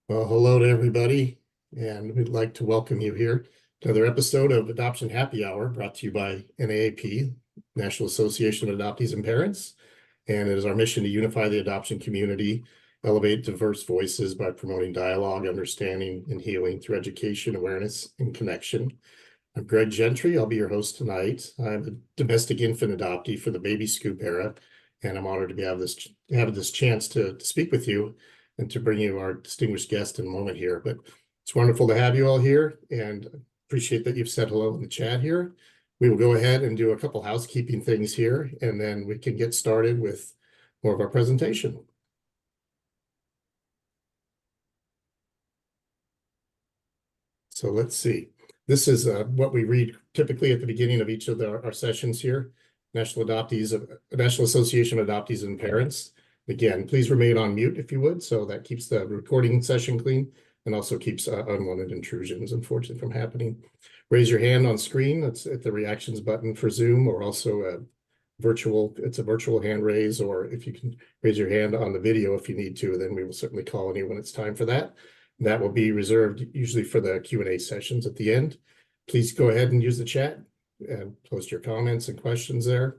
Well, hello to everybody, and we'd like to welcome you here to another episode of Adoption Happy Hour brought to you by NAAP, National Association of Adoptees and Parents. And it is our mission to unify the adoption community, elevate diverse voices by promoting dialogue, understanding, and healing through education, awareness, and connection. I'm Greg Gentry. I'll be your host tonight. I'm a domestic infant adoptee for the baby scoop era, and I'm honored to have this chance to speak with you and to bring you our distinguished guest in a moment here. But it's wonderful to have you all here, and appreciate that you've said hello in the chat here. We will go ahead and do a couple housekeeping things here, and then we can get started with more of our presentation. So let's see. This is what we read typically at the beginning of each of our sessions here. National Association of Adoptees and Parents. Again, please remain on mute if you would, so that keeps the recording session clean and also keeps unwanted intrusions, unfortunately, from happening. Raise your hand on screen. That's at the reactions button for Zoom, or also it's a virtual hand raise, or if you can raise your hand on the video if you need to, then we will certainly call on you when it's time for that. That will be reserved usually for the Q&A sessions at the end. Please go ahead and use the chat and post your comments and questions there.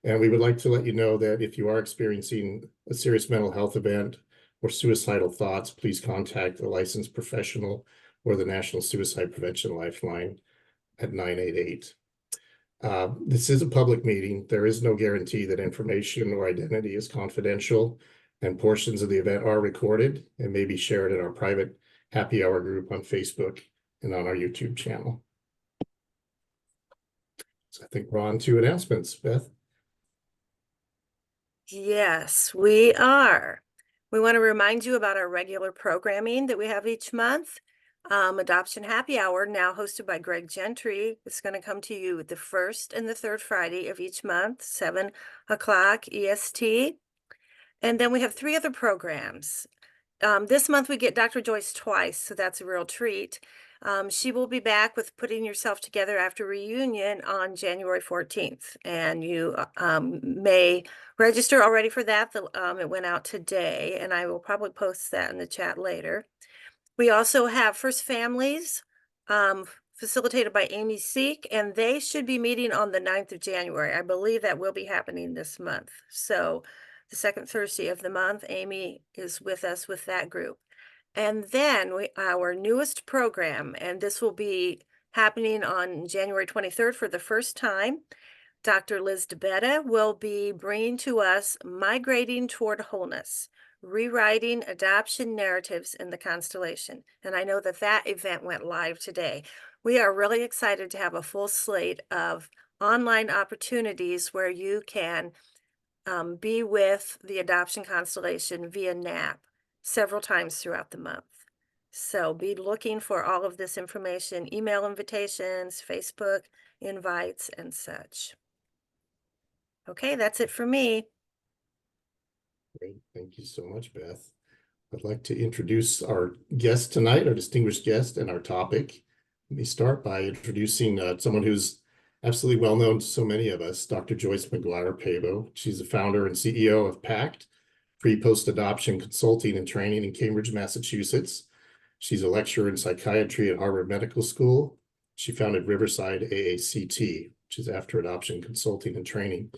And we would like to let you know that if you are experiencing a serious mental health event or suicidal thoughts, please contact a licensed professional or the National Suicide Prevention Lifeline at 988. This is a public meeting. There is no guarantee that information or identity is confidential, and portions of the event are recorded and may be shared in our private happy hour group on Facebook and on our YouTube channel. So I think we're on to announcements. Beth? Yes, we are. We want to remind you about our regular programming that we have each month. Adoption Happy Hour, now hosted by Greg Gentry, is going to come to you the first and the third Friday of each month, 7 o'clock EST. And then we have 3 other programs. This month we get Dr. Joyce twice, so that's a real treat. She will be back with Putting Yourself Together After Reunion on January 14th. And you may register already for that. It went out today, and I will probably post that in the chat later. We also have First Families, facilitated by Amy Seek, and they should be meeting on the 9th of January. I believe that will be happening this month. So the second Thursday of the month, Amy is with us with that group. And then our newest program, and this will be happening on January 23rd for the first time, Dr. Liz DeBetta will be bringing to us Migrating Toward Wholeness, Rewriting Adoption Narratives in the Constellation. And I know that that event went live today. We are really excited to have a full slate of online opportunities where you can be with the adoption constellation via NAAP several times throughout the month. So be looking for all of this information, email invitations, Facebook invites, and such. Okay, that's it for me. Great. Thank you so much, Beth. I'd like to introduce our guest tonight, our distinguished guest, and our topic. Let me start by introducing someone who's absolutely well known to so many of us, Dr. Joyce Maguire Pavao. She's the founder and CEO of PACT, Pre-Post-Adoption Consulting and Training in Cambridge, Massachusetts. She's a lecturer in psychiatry at Harvard Medical School. She founded Riverside AACT, which is After Adoption Consulting and Training.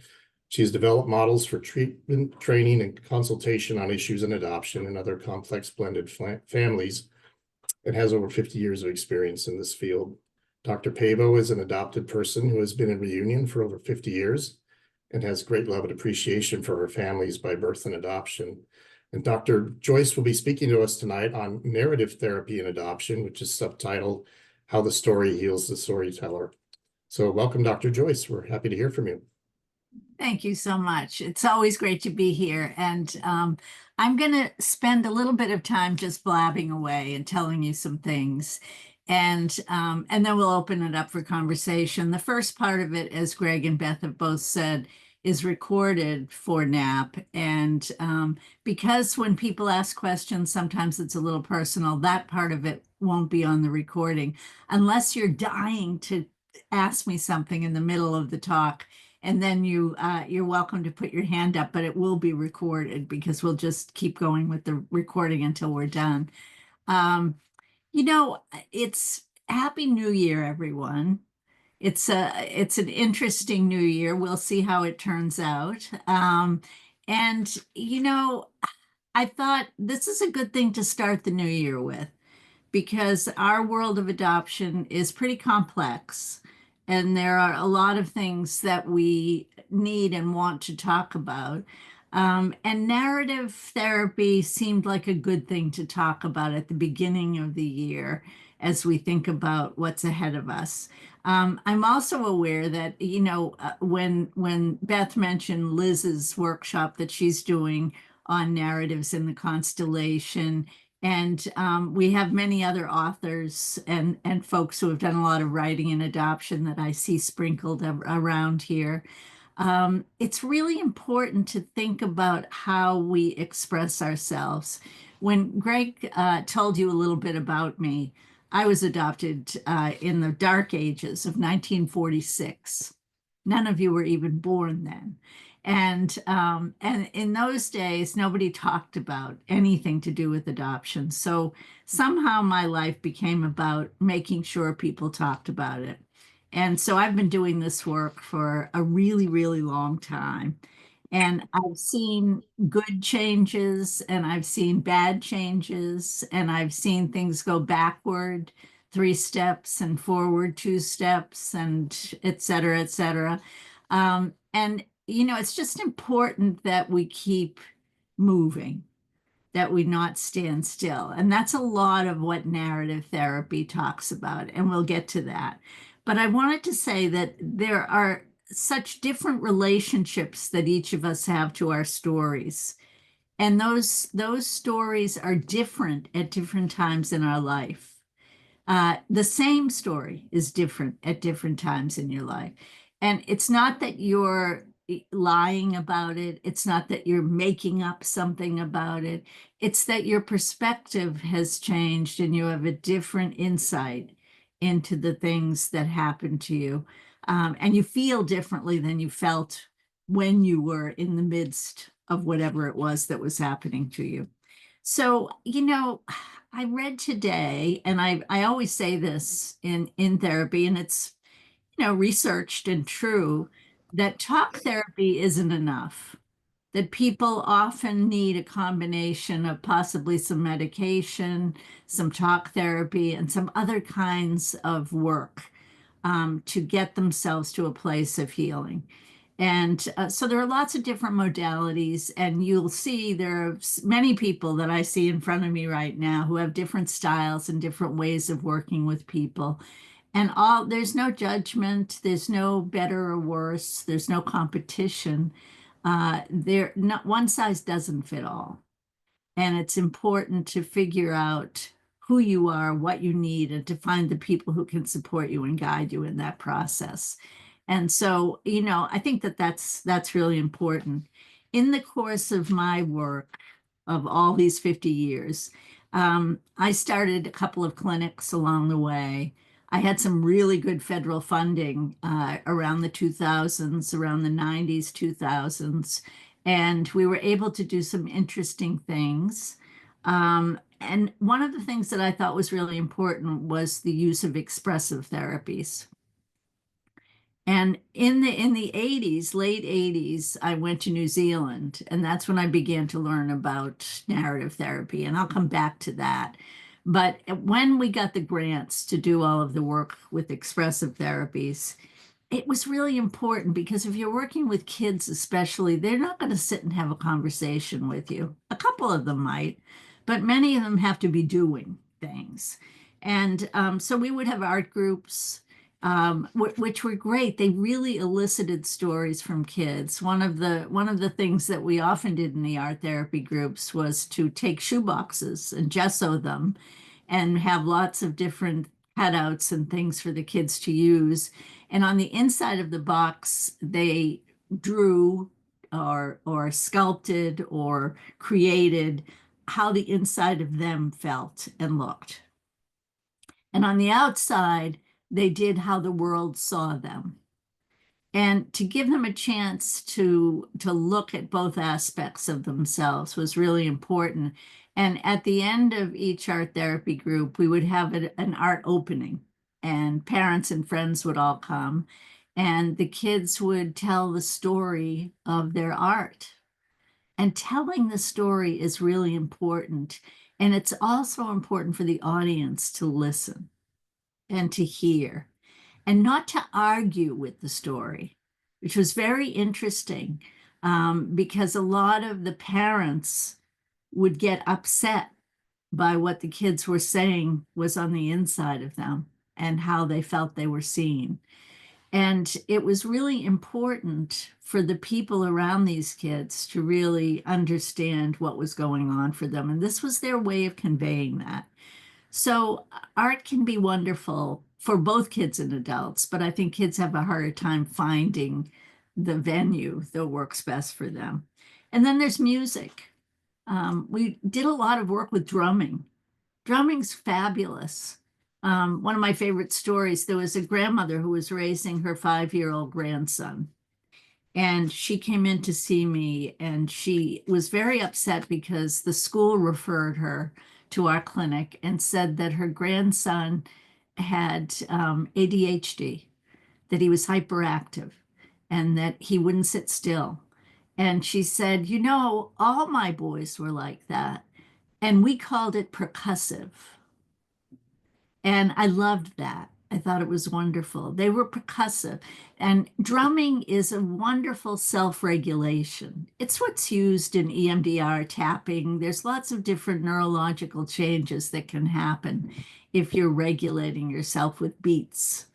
She has developed models for treatment, training, and consultation on issues in adoption and other complex blended families, and has over 50 years of experience in this field. Dr. Pavao is an adopted person who has been in reunion for over 50 years and has great love and appreciation for her families by birth and adoption. And Dr. Joyce will be speaking to us tonight on narrative therapy in adoption, which is subtitled How the Story Heals the Storyteller. So welcome, Dr. Joyce. We're happy to hear from you. Thank you so much. It's always great to be here. And I'm going to spend a little bit of time just blabbing away and telling you some things. And then we'll open it up for conversation. The first part of it, as Greg and Beth have both said, is recorded for NAAP. And because when people ask questions, sometimes it's a little personal, that part of it won't be on the recording, unless you're dying to ask me something in the middle of the talk. And then you're welcome to put your hand up, but it will be recorded because we'll just keep going with the recording until we're done. You know, it's Happy New Year, everyone. It's an interesting new year. We'll see how it turns out. And you know, I thought this is a good thing to start the new year with because our world of adoption is pretty complex, and there are a lot of things that we need and want to talk about. And narrative therapy seemed like a good thing to talk about at the beginning of the year as we think about what's ahead of us. I'm also aware that, you know, when Beth mentioned Liz's workshop that she's doing on narratives in the constellation, and we have many other authors and folks who have done a lot of writing in adoption that I see sprinkled around here. It's really important to think about how we express ourselves. When Greg told you a little bit about me, I was adopted in the dark ages of 1946. None of you were even born then. And in those days, nobody talked about anything to do with adoption. So somehow my life became about making sure people talked about it. And so I've been doing this work for a really, really long time. And I've seen good changes and I've seen bad changes and I've seen things go backward 3 steps and forward 2 steps and et cetera, et cetera. And, you know, it's just important that we keep moving, that we not stand still. And that's a lot of what narrative therapy talks about. And we'll get to that. But I wanted to say that there are such different relationships that each of us have to our stories. And those stories are different at different times in our life. The same story is different at different times in your life. And it's not that you're lying about it. It's not that you're making up something about it. It's that your perspective has changed and you have a different insight into the things that happen to you. And you feel differently than you felt when you were in the midst of whatever it was that was happening to you. So, you know, I read today, and I always say this in therapy, and it's, you know, researched and true, that talk therapy isn't enough, that people often need a combination of possibly some medication, some talk therapy, and some other kinds of work to get themselves to a place of healing. And so there are lots of different modalities, and you'll see there are many people that I see in front of me right now who have different styles and different ways of working with people. And there's no judgment, there's no better or worse, there's no competition. Not one size doesn't fit all. And it's important to figure out who you are, what you need, and to find the people who can support you and guide you in that process. And so, you know, I think that that's really important. In the course of my work of all these 50 years, I started a couple of clinics along the way. I had some really good federal funding around the 2000s, around the 90s, 2000s, and we were able to do some interesting things. And one of the things that I thought was really important was the use of expressive therapies. And in the 80s, late 80s, I went to New Zealand, and that's when I began to learn about narrative therapy, and I'll come back to that. But when we got the grants to do all of the work with expressive therapies, it was really important because if you're working with kids, especially, they're not going to sit and have a conversation with you. A couple of them might, but many of them have to be doing things. And so we would have art groups, which were great. They really elicited stories from kids. One of the things that we often did in the art therapy groups was to take shoeboxes and gesso them and have lots of different cutouts and things for the kids to use. And on the inside of the box, they drew or sculpted or created how the inside of them felt and looked. And on the outside, they did how the world saw them. And to give them a chance to look at both aspects of themselves was really important. And at the end of each art therapy group, we would have an art opening, and parents and friends would all come, and the kids would tell the story of their art. And telling the story is really important. And it's also important for the audience to listen and to hear and not to argue with the story, which was very interesting, because a lot of the parents would get upset by what the kids were saying was on the inside of them and how they felt they were seen. And it was really important for the people around these kids to really understand what was going on for them. And this was their way of conveying that. So art can be wonderful for both kids and adults, but I think kids have a harder time finding the venue that works best for them. And then there's music. We did a lot of work with drumming. Drumming's fabulous. One of my favorite stories, there was a grandmother who was raising her 5-year-old grandson. And she came in to see me, and she was very upset because the school referred her to our clinic and said that her grandson had ADHD, that he was hyperactive, and that he wouldn't sit still. And she said, you know, all my boys were like that. And we called it percussive. And I loved that. I thought it was wonderful. They were percussive. And drumming is a wonderful self-regulation. It's what's used in EMDR tapping. There's lots of different neurological changes that can happen if you're regulating yourself with beats.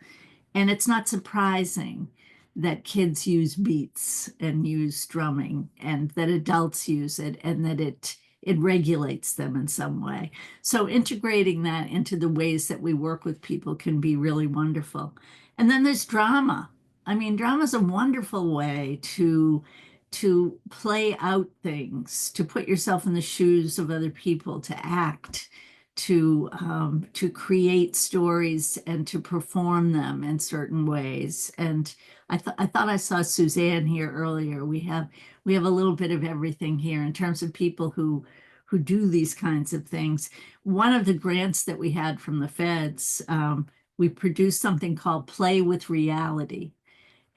And it's not surprising that kids use beats and use drumming, and that adults use it, and that it regulates them in some way. So integrating that into the ways that we work with people can be really wonderful. And then there's drama. I mean, drama is a wonderful way to play out things, to put yourself in the shoes of other people, to act, to create stories and to perform them in certain ways. And I thought I saw Suzanne here earlier. We have a little bit of everything here in terms of people who do these kinds of things. One of the grants that we had from the feds, we produced something called Play with Reality.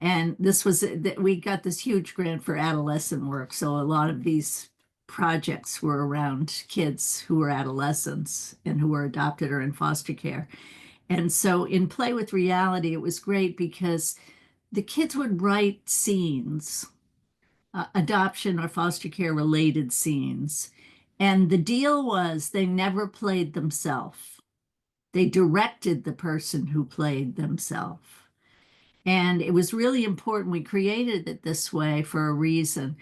And this was that we got this huge grant for adolescent work. So a lot of these projects were around kids who were adolescents and who were adopted or in foster care. And so in Play with Reality, it was great because the kids would write scenes, adoption or foster care related scenes. And the deal was they never played themselves. They directed the person who played themselves. And it was really important. We created it this way for a reason.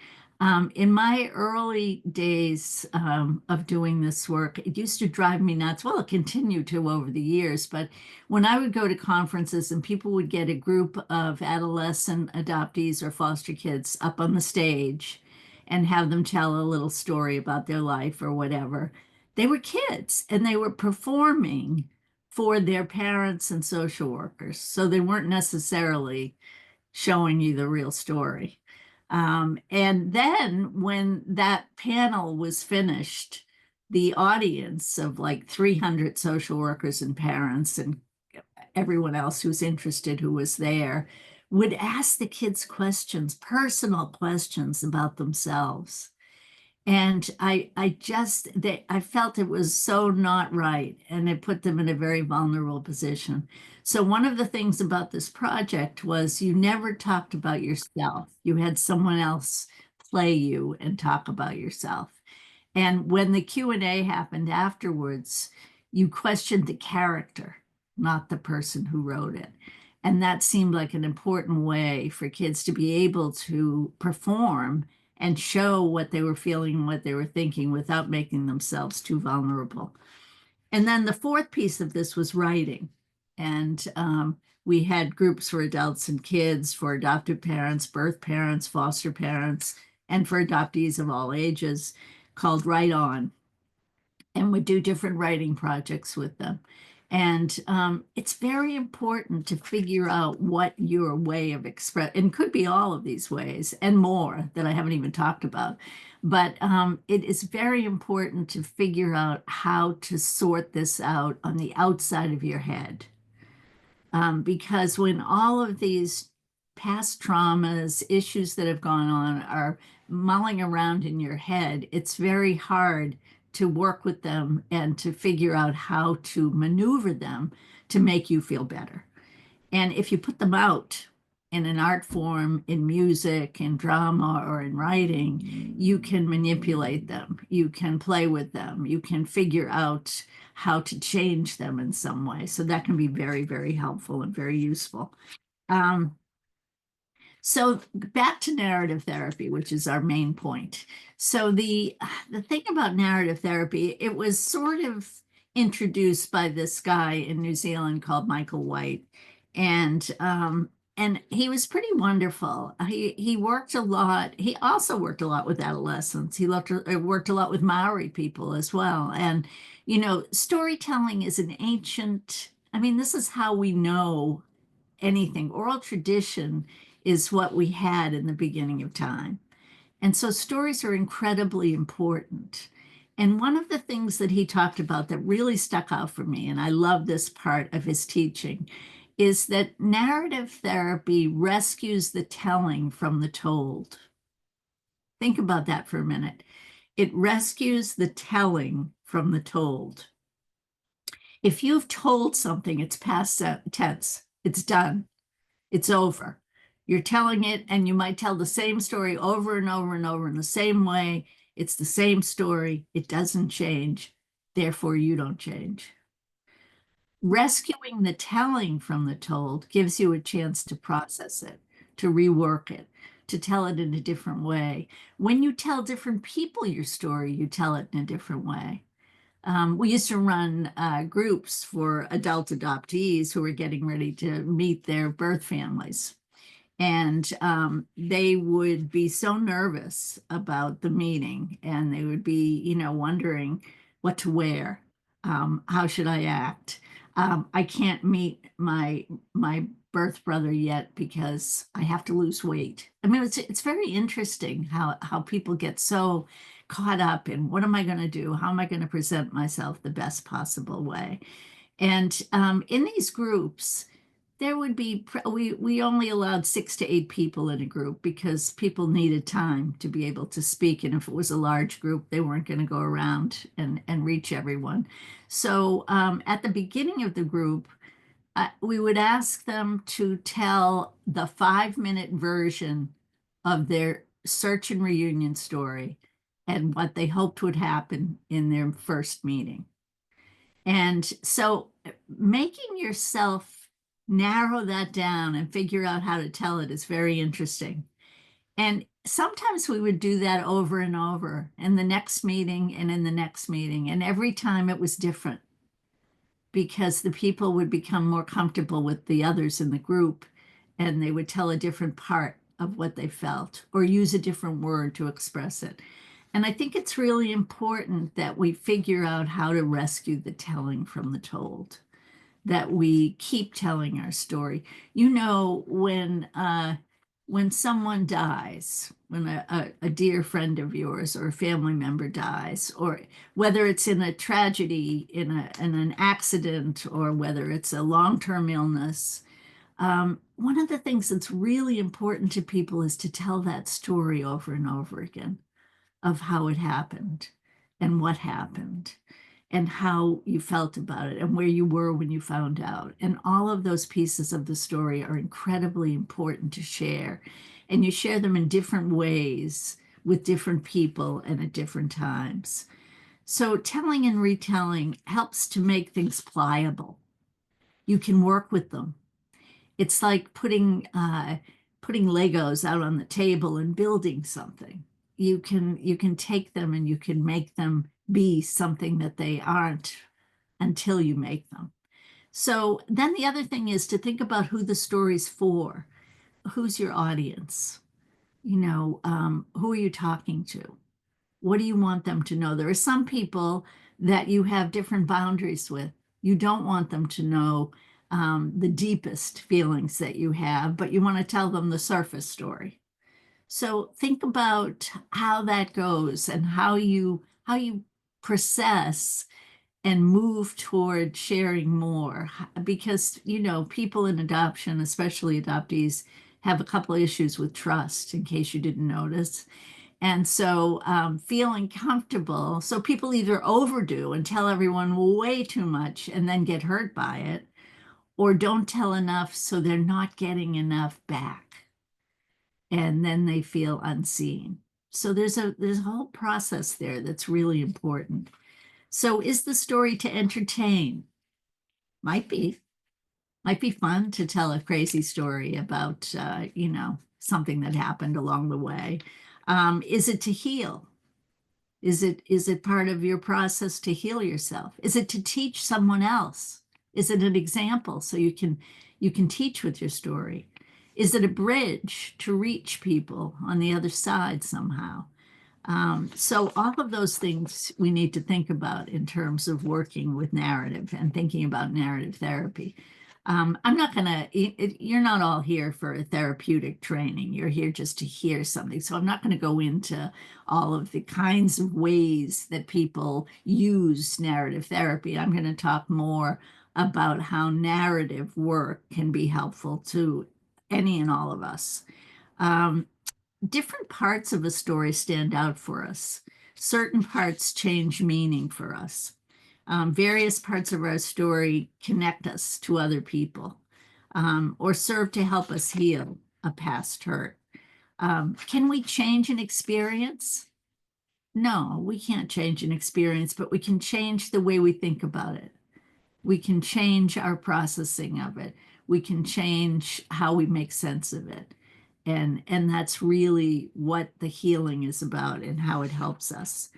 In my early days of doing this work, it used to drive me nuts. Well, it continued to over the years, but when I would go to conferences and people would get a group of adolescent adoptees or foster kids up on the stage and have them tell a little story about their life or whatever, they were kids and they were performing for their parents and social workers. So they weren't necessarily showing you the real story. And then when that panel was finished, the audience of like 300 social workers and parents and everyone else who was interested who was there would ask the kids questions, personal questions about themselves. And I felt it was so not right, and it put them in a very vulnerable position. So one of the things about this project was you never talked about yourself. You had someone else play you and talk about yourself. And when the Q&A happened afterwards, you questioned the character, not the person who wrote it. And that seemed like an important way for kids to be able to perform and show what they were feeling, what they were thinking without making themselves too vulnerable. And then the fourth piece of this was writing. And we had groups for adults and kids, for adoptive parents, birth parents, foster parents, and for adoptees of all ages, called Write On. And we do different writing projects with them. And it's very important to figure out what your way of express, and could be all of these ways and more that I haven't even talked about. But it is very important to figure out how to sort this out on the outside of your head. Because when all of these past traumas, issues that have gone on are mulling around in your head, it's very hard to work with them and to figure out how to maneuver them to make you feel better. And if you put them out in an art form, in music, in drama, or in writing, you can manipulate them, you can play with them, you can figure out how to change them in some way. So that can be very, very helpful and very useful. So back to narrative therapy, which is our main point. So the thing about narrative therapy, it was sort of introduced by this guy in New Zealand called Michael White, and he was pretty wonderful. He worked a lot. He also worked a lot with adolescents. He worked a lot with Maori people as well. And you know, storytelling is an ancient. I mean, this is how we know anything. Oral tradition is what we had in the beginning of time. And so stories are incredibly important. And one of the things that he talked about that really stuck out for me, and I love this part of his teaching, is that narrative therapy rescues the telling from the told. Think about that for a minute. It rescues the telling from the told. If you've told something, it's past tense, it's done, it's over. You're telling it, and you might tell the same story over and over and over in the same way. It's the same story. It doesn't change. Therefore, you don't change. Rescuing the telling from the told gives you a chance to process it, to rework it, to tell it in a different way. When you tell different people your story, you tell it in a different way. We used to run groups for adult adoptees who were getting ready to meet their birth families. And they would be so nervous about the meeting, and they would be, you know, wondering what to wear. How should I act? I can't meet my birth brother yet because I have to lose weight. I mean, it's very interesting how people get so caught up in what am I going to do? How am I going to present myself the best possible way? And in these groups, there would be, we only allowed 6 to 8 people in a group because people needed time to be able to speak. And if it was a large group, they weren't going to go around and reach everyone. So at the beginning of the group, we would ask them to tell the 5-minute version of their search and reunion story and what they hoped would happen in their first meeting. And so making yourself narrow that down and figure out how to tell it is very interesting. And sometimes we would do that over and over in the next meeting and in the next meeting. And every time it was different because the people would become more comfortable with the others in the group, and they would tell a different part of what they felt or use a different word to express it. And I think it's really important that we figure out how to rescue the telling from the told, that we keep telling our story. You know, when someone dies, when a dear friend of yours or a family member dies, or whether it's in a tragedy, in an accident, or whether it's a long-term illness, one of the things that's really important to people is to tell that story over and over again of how it happened and what happened and how you felt about it and where you were when you found out. And all of those pieces of the story are incredibly important to share. And you share them in different ways with different people and at different times. So telling and retelling helps to make things pliable. You can work with them. It's like putting Legos out on the table and building something. You can take them and you can make them be something that they aren't until you make them. So then the other thing is to think about who the story's for. Who's your audience? You know, who are you talking to? What do you want them to know? There are some people that you have different boundaries with. You don't want them to know the deepest feelings that you have, but you want to tell them the surface story. So think about how that goes and how you process and move toward sharing more, because people in adoption, especially adoptees, have a couple of issues with trust, in case you didn't notice. And so feeling comfortable, so people either overdo and tell everyone way too much and then get hurt by it, or don't tell enough so they're not getting enough back, and then they feel unseen. So there's a whole process there that's really important. So is the story to entertain? Might be. Might be fun to tell a crazy story about, something that happened along the way. Is it to heal? Is it part of your process to heal yourself? Is it to teach someone else? Is it an example so you can teach with your story? Is it a bridge to reach people on the other side somehow? So all of those things we need to think about in terms of working with narrative and thinking about narrative therapy. I'm not you're not all here for a therapeutic training. You're here just to hear something. So I'm not going to go into all of the kinds of ways that people use narrative therapy. I'm going to talk more about how narrative work can be helpful to any and all of us. Different parts of a story stand out for us. Certain parts change meaning for us. Various parts of our story connect us to other people, or serve to help us heal a past hurt. Can we change an experience? No, we can't change an experience, but we can change the way we think about it. We can change our processing of it. We can change how we make sense of it. And that's really what the healing is about and how it helps us.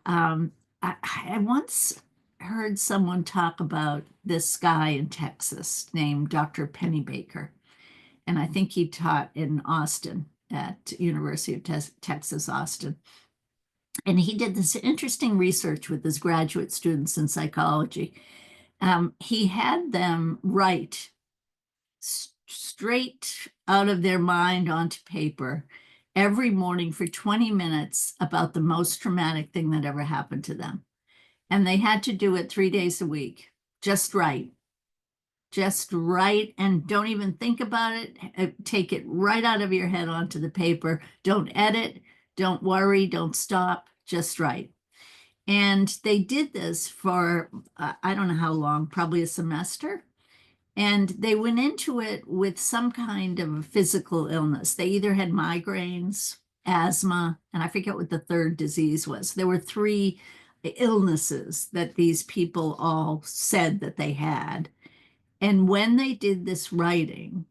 I once heard someone talk about this guy in Texas named Dr. Pennybaker. And I think he taught in Austin at University of Texas, Austin. And he did this interesting research with his graduate students in psychology. He had them write straight out of their mind onto paper every morning for 20 minutes about the most traumatic thing that ever happened to them. And they had to do it 3 days a week. Just write. Just write, and don't even think about it. Take it right out of your head onto the paper. Don't edit. Don't worry. Don't stop. Just write. And they did this for, I don't know how long, probably a semester. And they went into it with some kind of a physical illness. They either had migraines, asthma, and I forget what the third disease was. There were 3 illnesses that these people all said that they had. And when they did this writing,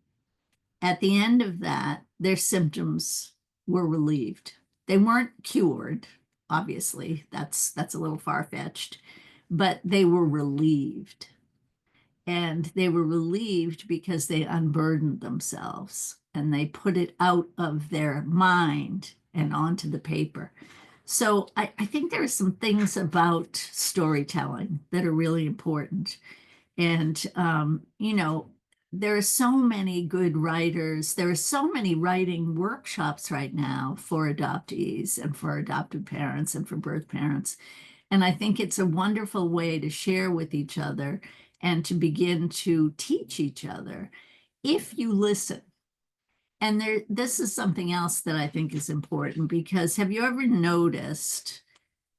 at the end of that, their symptoms were relieved. They weren't cured, obviously. That's a little far-fetched, but they were relieved. And they were relieved because they unburdened themselves and they put it out of their mind and onto the paper. So I think there are some things about storytelling that are really important. And, there are so many good writers. There are so many writing workshops right now for adoptees and for adoptive parents and for birth parents. And I think it's a wonderful way to share with each other and to begin to teach each other if you listen. And this is something else that I think is important, because have you ever noticed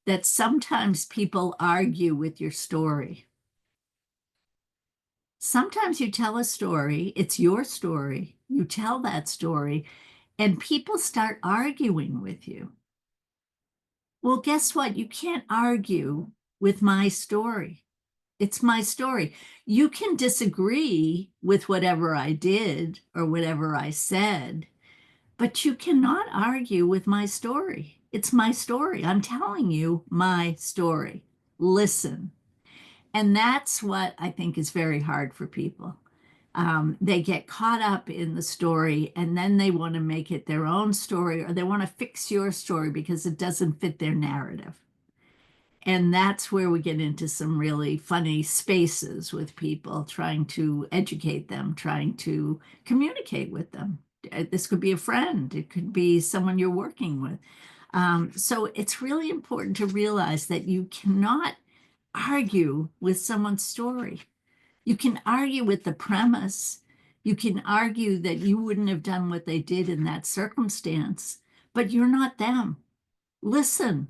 that sometimes people argue with your story? Sometimes you tell a story, it's your story, you tell that story, and people start arguing with you. Well, guess what? You can't argue with my story. It's my story. You can disagree with whatever I did or whatever I said, but you cannot argue with my story. It's my story. I'm telling you my story. Listen. And that's what I think is very hard for people. They get caught up in the story and then they want to make it their own story, or they want to fix your story because it doesn't fit their narrative. And that's where we get into some really funny spaces with people, trying to educate them, trying to communicate with them. This could be a friend, it could be someone you're working with. So it's really important to realize that you cannot argue with someone's story. You can argue with the premise. You can argue that you wouldn't have done what they did in that circumstance, but you're not them. Listen.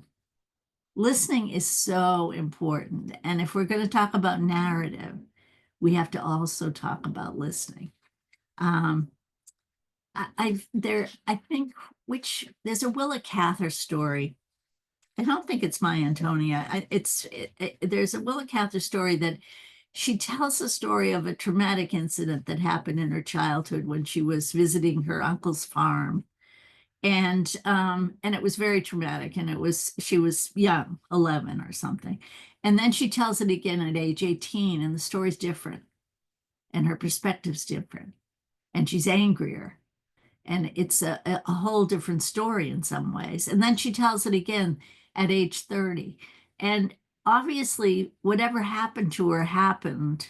Listening is so important. And if we're going to talk about narrative, we have to also talk about listening. I think there's a Willa Cather story. I don't think it's my Antonia. There's a Willa Cather story that she tells the story of a traumatic incident that happened in her childhood when she was visiting her uncle's farm. And it was very traumatic, and she was young, 11 or something. And then she tells it again at age 18, and the story's different, and her perspective's different, and she's angrier. And it's a whole different story in some ways. And then she tells it again at age 30. And obviously, whatever happened to her happened,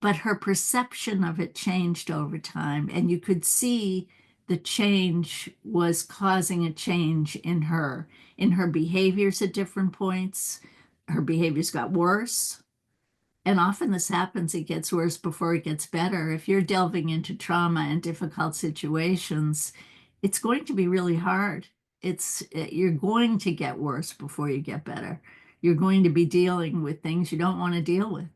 but her perception of it changed over time. And you could see the change was causing a change in her behaviors at different points. Her behaviors got worse. And often this happens, it gets worse before it gets better. If you're delving into trauma and difficult situations, it's going to be really hard. You're going to get worse before you get better. You're going to be dealing with things you don't want to deal with.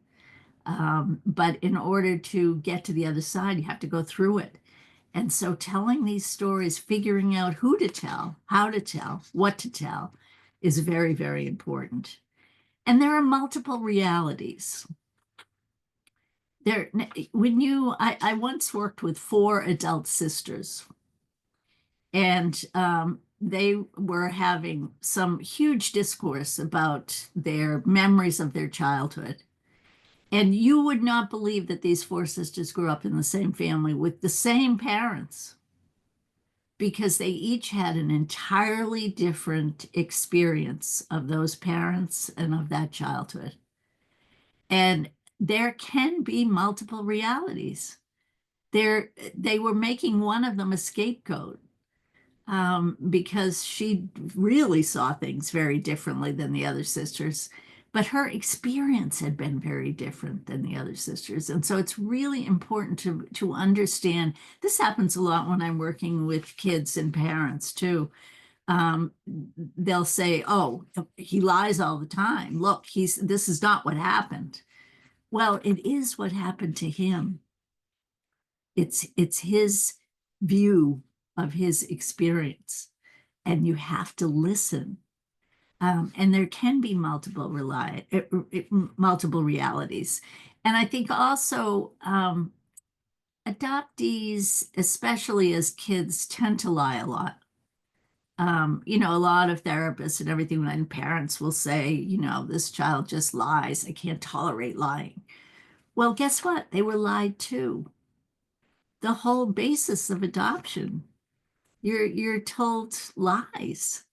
But in order to get to the other side, you have to go through it. And so telling these stories, figuring out who to tell, how to tell, what to tell, is very, very important. And there are multiple realities. I once worked with 4 adult sisters, and they were having some huge discourse about their memories of their childhood. And you would not believe that these 4 sisters grew up in the same family with the same parents, because they each had an entirely different experience of those parents and of that childhood. And there can be multiple realities. They were making one of them a scapegoat, because she really saw things very differently than the other sisters. But her experience had been very different than the other sisters. And so it's really important to understand. This happens a lot when I'm working with kids and parents too. They'll say, oh, he lies all the time. Look, this is not what happened. Well, it is what happened to him. It's his view of his experience, and you have to listen. And there can be multiple realities. And I think also adoptees, especially as kids, tend to lie a lot. A lot of therapists and everything, and parents will say, this child just lies. I can't tolerate lying. Well, guess what? They were lied to. The whole basis of adoption, you're told lies.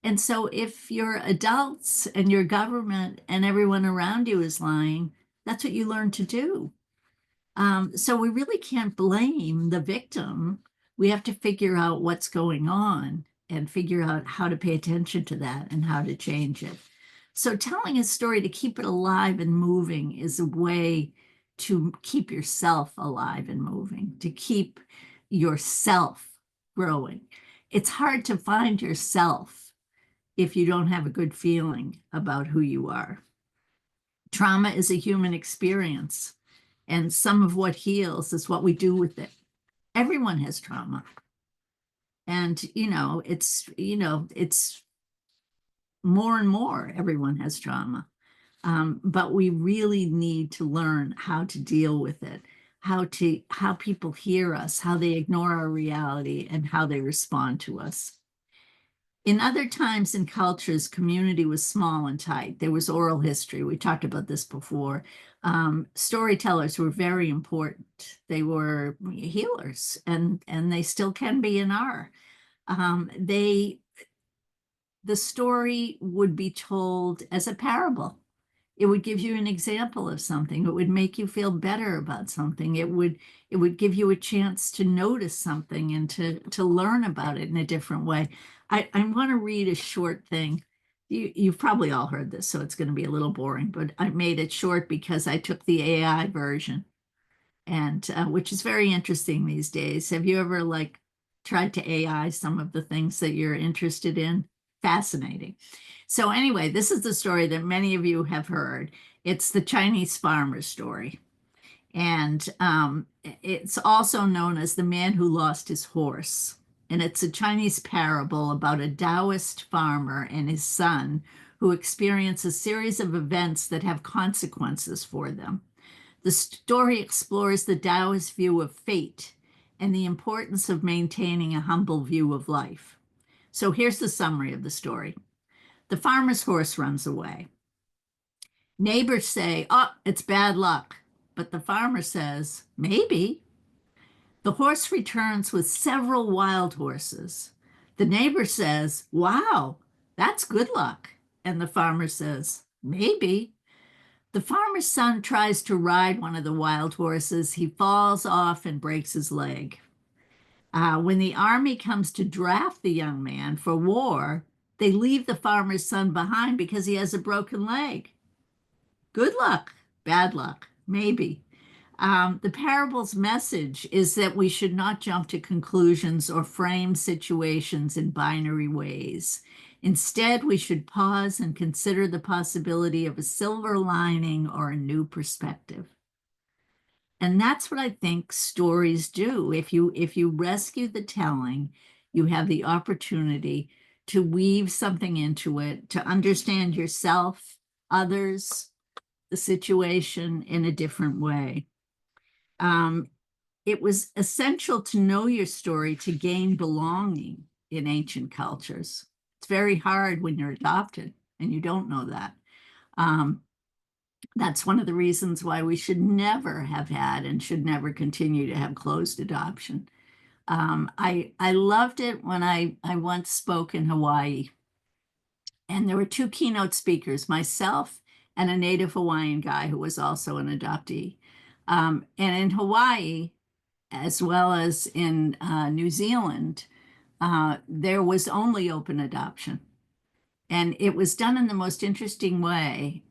And so if your adults and your government and everyone around you is lying, that's what you learn to do. So we really can't blame the victim. We have to figure out what's going on and figure out how to pay attention to that and how to change it. So telling a story to keep it alive and moving is a way to keep yourself alive and moving, to keep yourself growing. It's hard to find yourself if you don't have a good feeling about who you are. Trauma is a human experience, and some of what heals is what we do with it. Everyone has trauma. And, it's more and more, everyone has trauma. But we really need to learn how to deal with it, how people hear us, how they ignore our reality, and how they respond to us. In other times and cultures, community was small and tight. There was oral history. We talked about this before. Storytellers were very important. They were healers, and they still can be and are. They the story would be told as a parable. It would give you an example of something. It would make you feel better about something. It would give you a chance to notice something and to learn about it in a different way. I want to read a short thing. You've probably all heard this, so it's going to be a little boring, but I made it short because I took the AI version, and which is very interesting these days. Have you ever like tried to AI some of the things that you're interested in? Fascinating. So anyway, this is the story that many of you have heard. It's the Chinese farmer story. And it's also known as the man who lost his horse. And it's a Chinese parable about a Taoist farmer and his son who experience a series of events that have consequences for them. The story explores the Taoist view of fate and the importance of maintaining a humble view of life. So here's the summary of the story. The farmer's horse runs away. Neighbors say, "Oh, it's bad luck." But the farmer says, "Maybe." The horse returns with several wild horses. The neighbor says, "Wow, that's good luck." And the farmer says, "Maybe." The farmer's son tries to ride one of the wild horses. He falls off and breaks his leg. When the army comes to draft the young man for war, they leave the farmer's son behind because he has a broken leg. Good luck, bad luck, maybe. The parable's message is that we should not jump to conclusions or frame situations in binary ways. Instead, we should pause and consider the possibility of a silver lining or a new perspective. And that's what I think stories do. If you rescue the telling, you have the opportunity to weave something into it, to understand yourself, others, the situation in a different way. It was essential to know your story to gain belonging in ancient cultures. It's very hard when you're adopted and you don't know that. That's one of the reasons why we should never have had and should never continue to have closed adoption. I loved it when I once spoke in Hawaii, and there were two keynote speakers, myself and a native Hawaiian guy who was also an adoptee. And in Hawaii, as well as in New Zealand, there was only open adoption. And it was done in the most interesting way.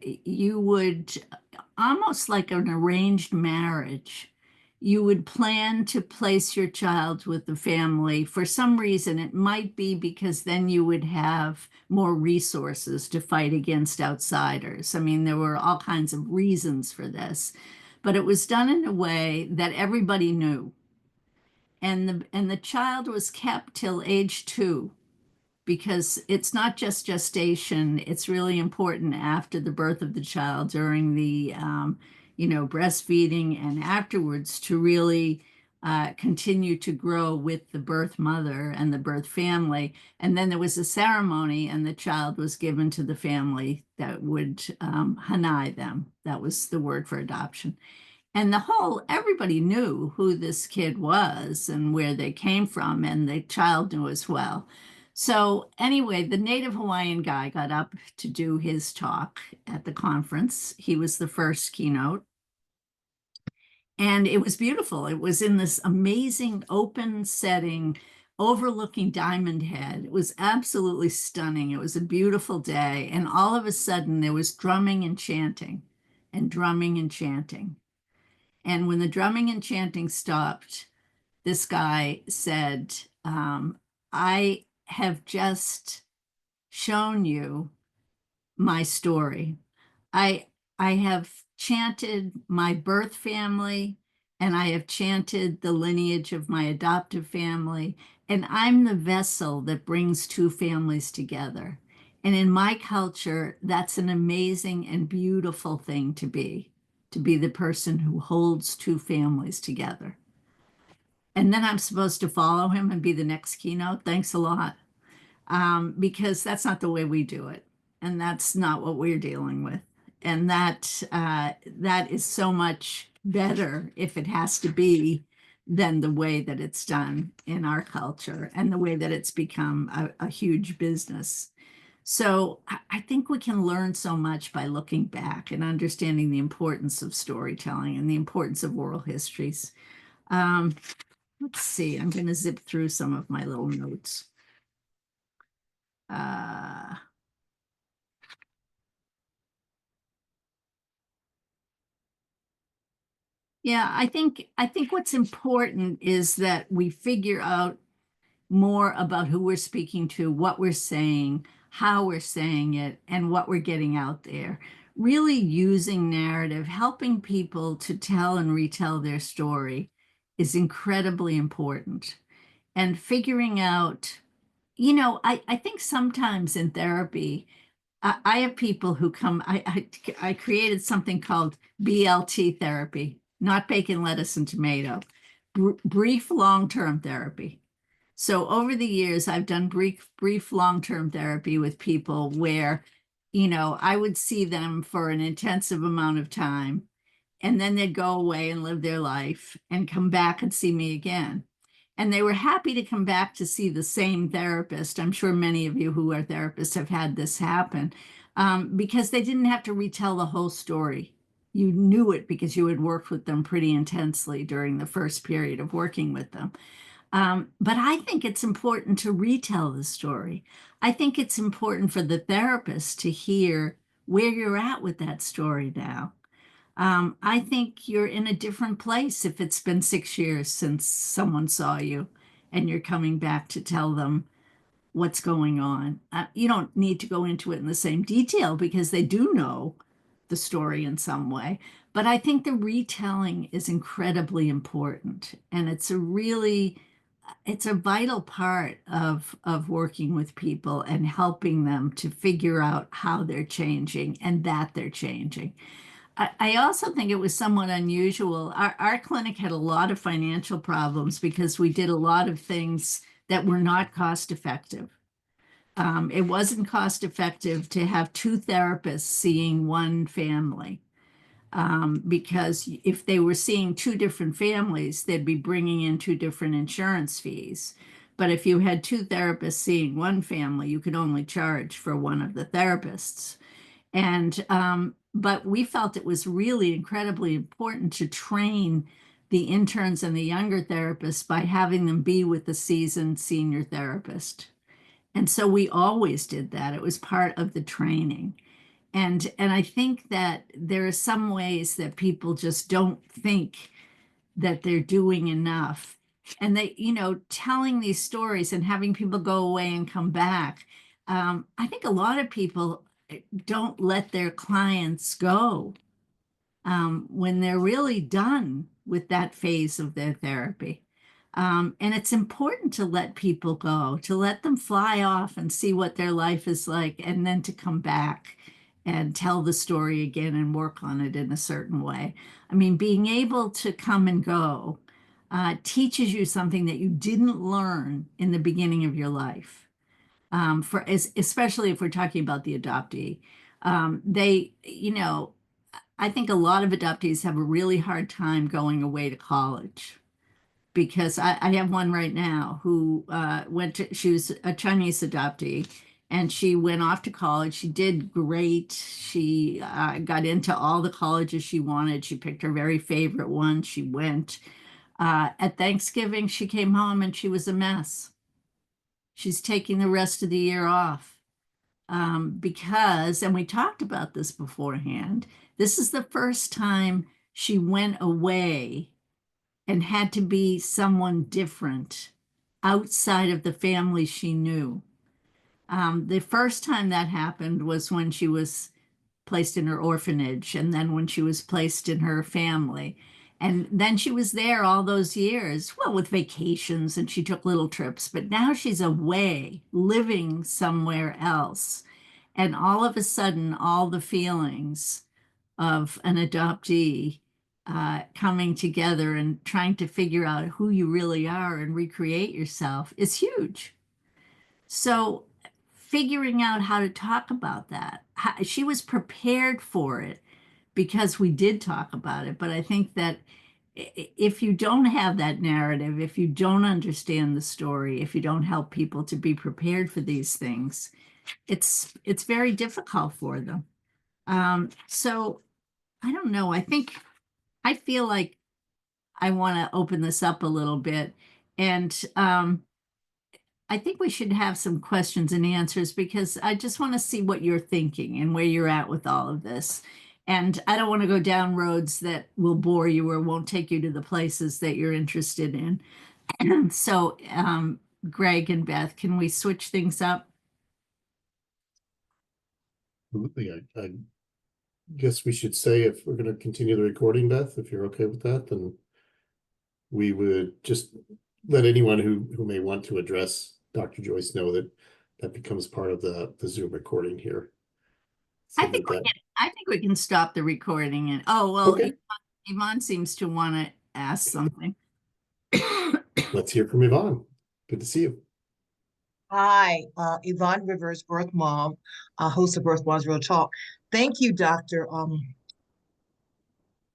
You would, almost like an arranged marriage, you would plan to place your child with the family. For some reason, it might be because then you would have more resources to fight against outsiders. I mean, there were all kinds of reasons for this, but it was done in a way that everybody knew. And the child was kept till age 2. Because it's not just gestation, it's really important after the birth of the child, during the, breastfeeding and afterwards, to really continue to grow with the birth mother and the birth family. And then there was a ceremony and the child was given to the family that would hanai them. That was the word for adoption. And everybody knew who this kid was and where they came from, and the child knew as well. So anyway, the native Hawaiian guy got up to do his talk at the conference. He was the first keynote. And it was beautiful. It was in this amazing open setting overlooking Diamond Head. It was absolutely stunning. It was a beautiful day. And all of a sudden there was drumming and chanting and drumming and chanting. And when the drumming and chanting stopped, this guy said, I have just shown you my story. I have chanted my birth family, and I have chanted the lineage of my adoptive family, and I'm the vessel that brings two families together. And in my culture, that's an amazing and beautiful thing to be the person who holds two families together. And then I'm supposed to follow him and be the next keynote. Thanks a lot. Because that's not the way we do it. And that's not what we're dealing with. And that is so much better if it has to be than the way that it's done in our culture and the way that it's become a huge business. So I think we can learn so much by looking back and understanding the importance of storytelling and the importance of oral histories. Let's see, I'm going to zip through some of my little notes. Yeah, I think what's important is that we figure out more about who we're speaking to, what we're saying, how we're saying it, and what we're getting out there. Really using narrative, helping people to tell and retell their story is incredibly important. And figuring out, I think sometimes in therapy, I have people who come, I created something called BLT therapy, not bacon, lettuce, and tomato, brief long-term therapy. So over the years, I've done brief long-term therapy with people where, I would see them for an intensive amount of time, and then they'd go away and live their life and come back and see me again. And they were happy to come back to see the same therapist. I'm sure many of you who are therapists have had this happen, because they didn't have to retell the whole story. You knew it because you had worked with them pretty intensely during the first period of working with them. But I think it's important to retell the story. I think it's important for the therapist to hear where you're at with that story now. I think you're in a different place if it's been 6 years since someone saw you and you're coming back to tell them what's going on. You don't need to go into it in the same detail because they do know the story in some way. But I think the retelling is incredibly important. And it's a vital part of working with people and helping them to figure out how they're changing and that they're changing. I also think it was somewhat unusual. Our clinic had a lot of financial problems because we did a lot of things that were not cost effective. It wasn't cost effective to have two therapists seeing one family, because if they were seeing two different families, they'd be bringing in two different insurance fees. But if you had two therapists seeing one family, you could only charge for one of the therapists. But we felt it was really incredibly important to train the interns and the younger therapists by having them be with the seasoned senior therapist. And so we always did that. It was part of the training. And I think that there are some ways that people just don't think that they're doing enough. And they, telling these stories and having people go away and come back. I think a lot of people don't let their clients go when they're really done with that phase of their therapy. And it's important to let people go, to let them fly off and see what their life is like, and then to come back and tell the story again and work on it in a certain way. I mean, being able to come and go teaches you something that you didn't learn in the beginning of your life. Especially if we're talking about the adoptee. I think a lot of adoptees have a really hard time going away to college, because I have one right now who she was a Chinese adoptee, and she went off to college. She did great. She got into all the colleges she wanted. She picked her very favorite one. She went. At Thanksgiving, she came home and she was a mess. She's taking the rest of the year off because, and we talked about this beforehand, this is the first time she went away and had to be someone different outside of the family she knew. The first time that happened was when she was placed in her orphanage, and then when she was placed in her family. And then she was there all those years, well, with vacations, and she took little trips, but now she's away, living somewhere else. And all of a sudden, all the feelings of an adoptee coming together and trying to figure out who you really are and recreate yourself is huge. So figuring out how to talk about that, she was prepared for it because we did talk about it. But I think that if you don't have that narrative, if you don't understand the story, if you don't help people to be prepared for these things, it's very difficult for them. So I don't know. I feel like I want to open this up a little bit, and I think we should have some questions and answers because I just want to see what you're thinking and where you're at with all of this. And I don't want to go down roads that will bore you or won't take you to the places that you're interested in. And so, Greg and Beth, can we switch things up? Absolutely. I guess we should say if we're going to continue the recording, Beth, if you're okay with that, then we would just let anyone who may want to address Dr. Joyce know that that becomes part of the Zoom recording here. So I think with that, I think we can stop the recording. And oh well, okay, Yvonne seems to want to ask something. let's hear from Yvonne. Good to see you. Hi, Yvonne Rivers, birth mom, host of Birth Moms Real Talk. Thank you, Dr.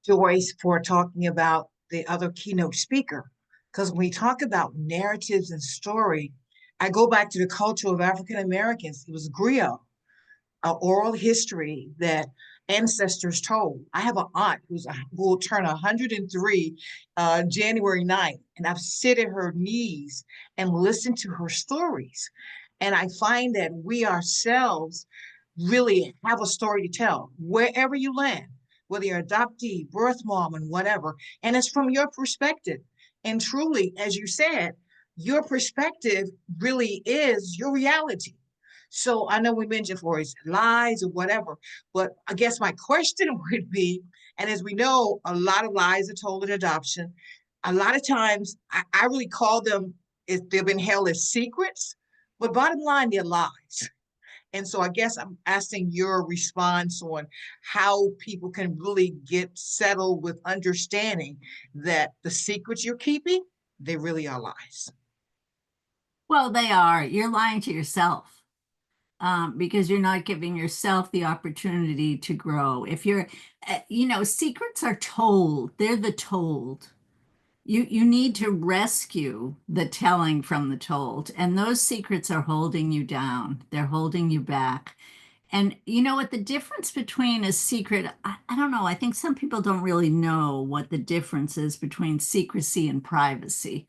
Joyce, for talking about the other keynote speaker. Because when we talk about narratives and story, I go back to the culture of African Americans. It was griot, oral history that ancestors told. I have an aunt who will turn 103 January 9th, and I've sit at her knees and listened to her stories. And I find that we ourselves really have a story to tell wherever you land, whether you're adoptee, birth mom, and whatever. And it's from your perspective. And truly, as you said, your perspective really is your reality. So I know we mentioned for his lies or whatever, but I guess my question would be, and as we know, a lot of lies are told in adoption. A lot of times I really call them, if they've been held as secrets, but bottom line, they're lies. And so I guess I'm asking your response on how people can really get settled with understanding that the secrets you're keeping, they really are lies. Well, they are. You're lying to yourself. Because you're not giving yourself the opportunity to grow. If you're, secrets are told, they're the told. You need to rescue the telling from the told. And those secrets are holding you down. They're holding you back. And you know what the difference between a secret, I don't know, I think some people don't really know what the difference is between secrecy and privacy.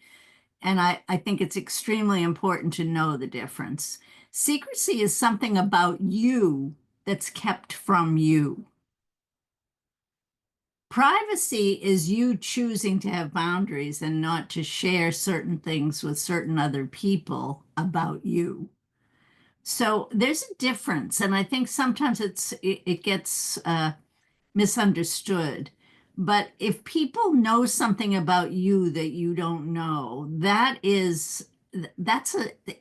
And I think it's extremely important to know the difference. Secrecy is something about you that's kept from you. Privacy is you choosing to have boundaries and not to share certain things with certain other people about you. So there's a difference, and I think sometimes it gets misunderstood. But if people know something about you that you don't know,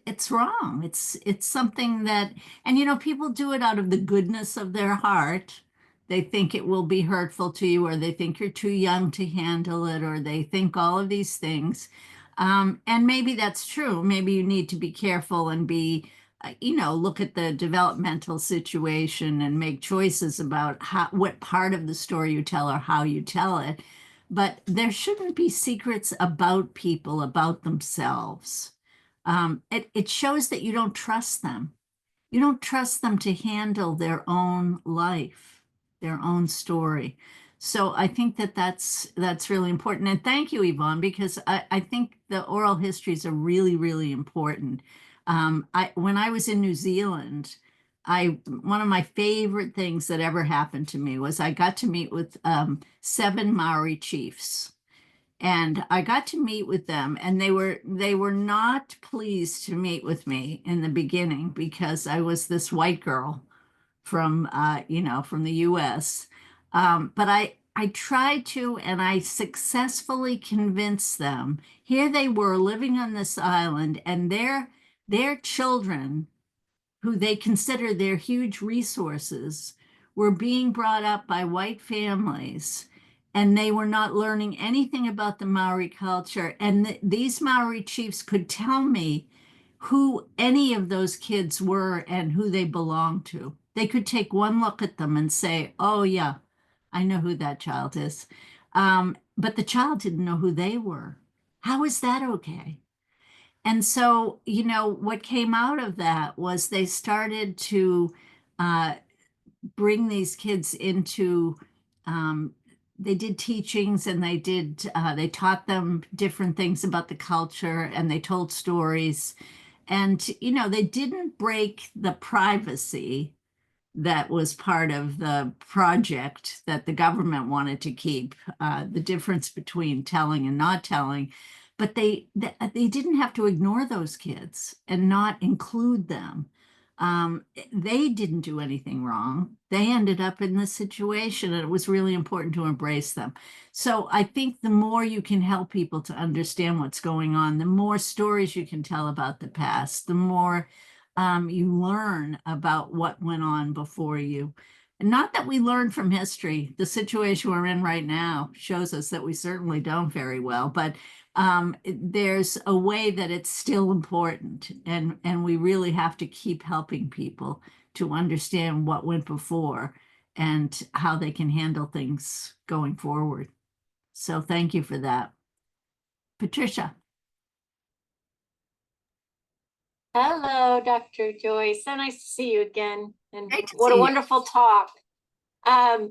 it's wrong. It's something that, and people do it out of the goodness of their heart. They think it will be hurtful to you, or they think you're too young to handle it, or they think all of these things. And maybe that's true. Maybe you need to be careful and look at the developmental situation and make choices about what part of the story you tell or how you tell it. But there shouldn't be secrets about people, about themselves. It shows that you don't trust them. You don't trust them to handle their own life, their own story. So I think that's really important. And thank you, Yvonne, because I think the oral histories are really, really important. When I was in New Zealand, one of my favorite things that ever happened to me was I got to meet with 7 Maori chiefs. And I got to meet with them, and they were not pleased to meet with me in the beginning because I was this white girl from from the US. But I tried to, and I successfully convinced them. Here they were living on this island, and their children, who they consider their huge resources, were being brought up by white families, and they were not learning anything about the Maori culture. And these Maori chiefs could tell me who any of those kids were and who they belonged to. They could take one look at them and say, oh, yeah, I know who that child is. but the child didn't know who they were. How is that okay? And so, what came out of that was they started to bring these kids into, they did teachings, and they taught them different things about the culture, and they told stories. And, they didn't break the privacy that was part of the project that the government wanted to keep, the difference between telling and not telling. But they didn't have to ignore those kids and not include them. They didn't do anything wrong. They ended up in this situation, and it was really important to embrace them. So I think the more you can help people to understand what's going on, the more stories you can tell about the past, the more you learn about what went on before you. And not that we learn from history. The situation we're in right now shows us that we certainly don't very well, but there's a way that it's still important, and we really have to keep helping people to understand what went before and how they can handle things going forward. So thank you for that. Patricia. Hello, Dr. Joyce. So nice to see you again. And Great to what see a you. wonderful talk. I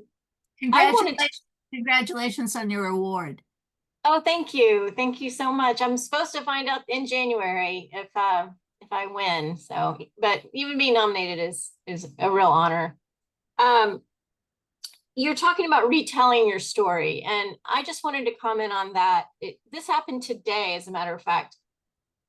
wanted to, Congratulations on your award. oh, thank you. Thank you so much. I'm supposed to find out in January if I win. So, but even being nominated is a real honor. You're talking about retelling your story, and I just wanted to comment on that. This happened today, as a matter of fact.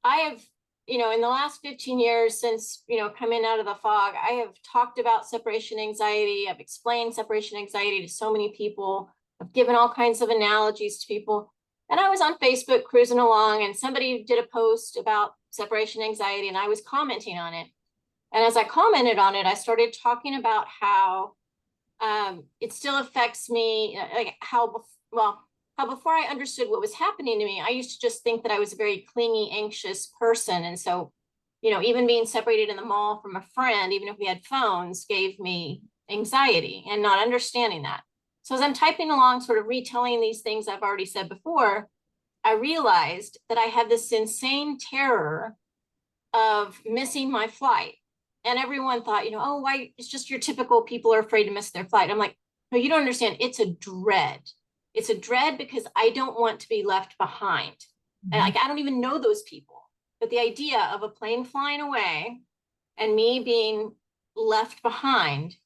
I have, in the last 15 years since, coming out of the fog, I have talked about separation anxiety. I've explained separation anxiety to so many people. I've given all kinds of analogies to people. And I was on Facebook cruising along, and somebody did a post about separation anxiety, and I was commenting on it. And as I commented on it, I started talking about how it still affects me, like how before I understood what was happening to me, I used to just think that I was a very clingy, anxious person. And so, even being separated in the mall from a friend, even if we had phones, gave me anxiety, and not understanding that. So as I'm typing along, sort of retelling these things I've already said before, I realized that I had this insane terror of missing my flight. And everyone thought, oh, why? It's just your typical people are afraid to miss their flight. I'm like, no, you don't understand. It's a dread. It's a dread because I don't want to be left behind. And like, I don't even know those people. But the idea of a plane flying away and me being left behind,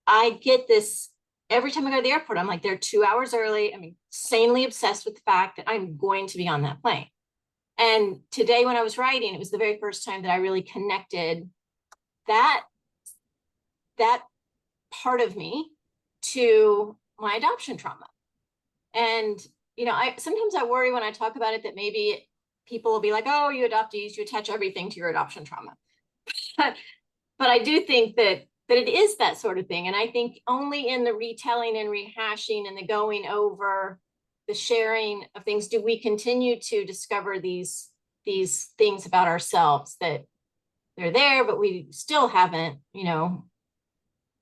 I get this every time I go to the airport. I'm like, they're 2 hours early. I'm insanely obsessed with the fact that I'm going to be on that plane. And today when I was writing, it was the very first time that I really connected that part of me to my adoption trauma. And, sometimes I worry when I talk about it that maybe people will be like, oh, you adoptees, you attach everything to your adoption trauma. But I do think that it is that sort of thing. And I think only in the retelling and rehashing and the going over, the sharing of things, do we continue to discover these things about ourselves that they're there, but we still haven't,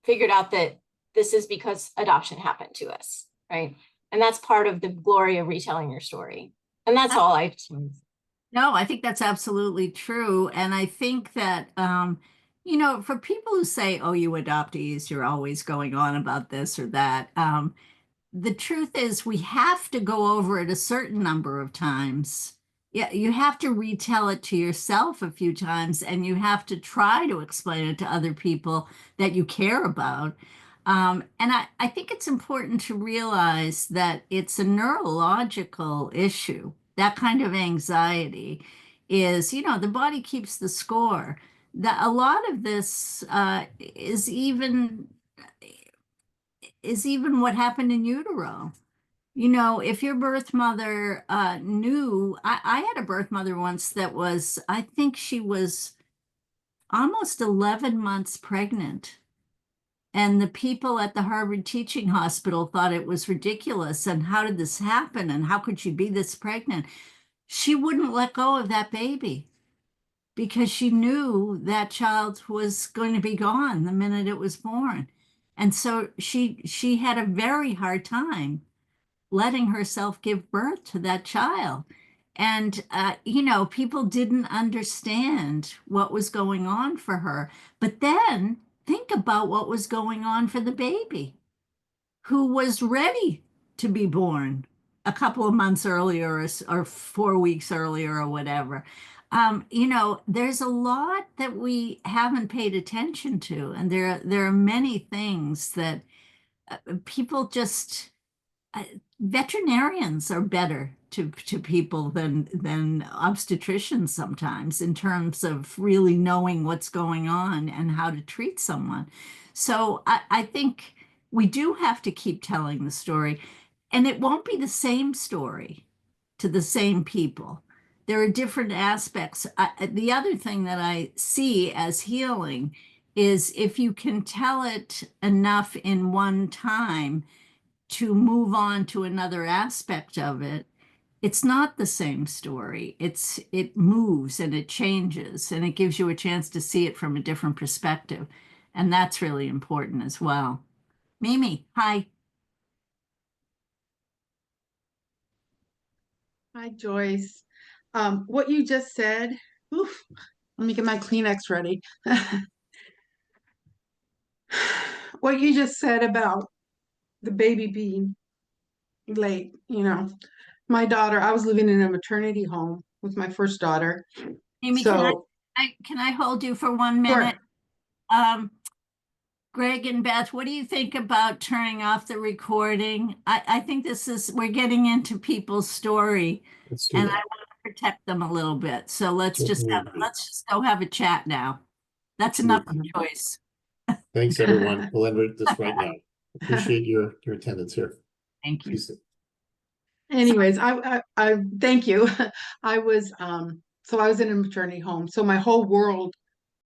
figured out that this is because adoption happened to us, right? And that's part of the glory of retelling your story. And that's all I just wanted to say. No, I think that's absolutely true. And I think that, for people who say, oh, you adoptees, you're always going on about this or that, the truth is we have to go over it a certain number of times. Yeah, you have to retell it to yourself a few times, and you have to try to explain it to other people that you care about. And I think it's important to realize that it's a neurological issue. That kind of anxiety is, the body keeps the score. That a lot of this is even what happened in utero. If your birth mother knew, I had a birth mother once that was, I think she was almost 11 months pregnant. And the people at the Harvard Teaching Hospital thought it was ridiculous. And how did this happen? And how could she be this pregnant? She wouldn't let go of that baby because she knew that child was going to be gone the minute it was born. And so she had a very hard time letting herself give birth to that child. And, you know, people didn't understand what was going on for her. But then think about what was going on for the baby who was ready to be born a couple of months earlier or 4 weeks earlier or whatever. You know, there's a lot that we haven't paid attention to, and there are many things that people just veterinarians are better to people than obstetricians sometimes in terms of really knowing what's going on and how to treat someone. So I think we do have to keep telling the story, and it won't be the same story to the same people. There are different aspects. The other thing that I see as healing is if you can tell it enough in one time to move on to another aspect of it, it's not the same story. It moves and it changes and it gives you a chance to see it from a different perspective. And that's really important as well. Mimi, hi. Hi, Joyce. What you just said, oof, let me get my Kleenex ready. What you just said about the baby being late, you know, my daughter, I was living in a maternity home with my first daughter. Mimi, So, can I hold you for 1 sure. minute? Greg and Beth, what do you think about turning off the recording? I think we're getting into people's story, Let's do and I that. want to protect them a little bit. So let's That's just what we need. let's just go have a chat now. That's enough of Absolutely. choice. Thanks, everyone. We'll end this right now. Appreciate your attendance here. Thank you. Peace. Anyways, I thank you. I was, so I was in a maternity home. So my whole world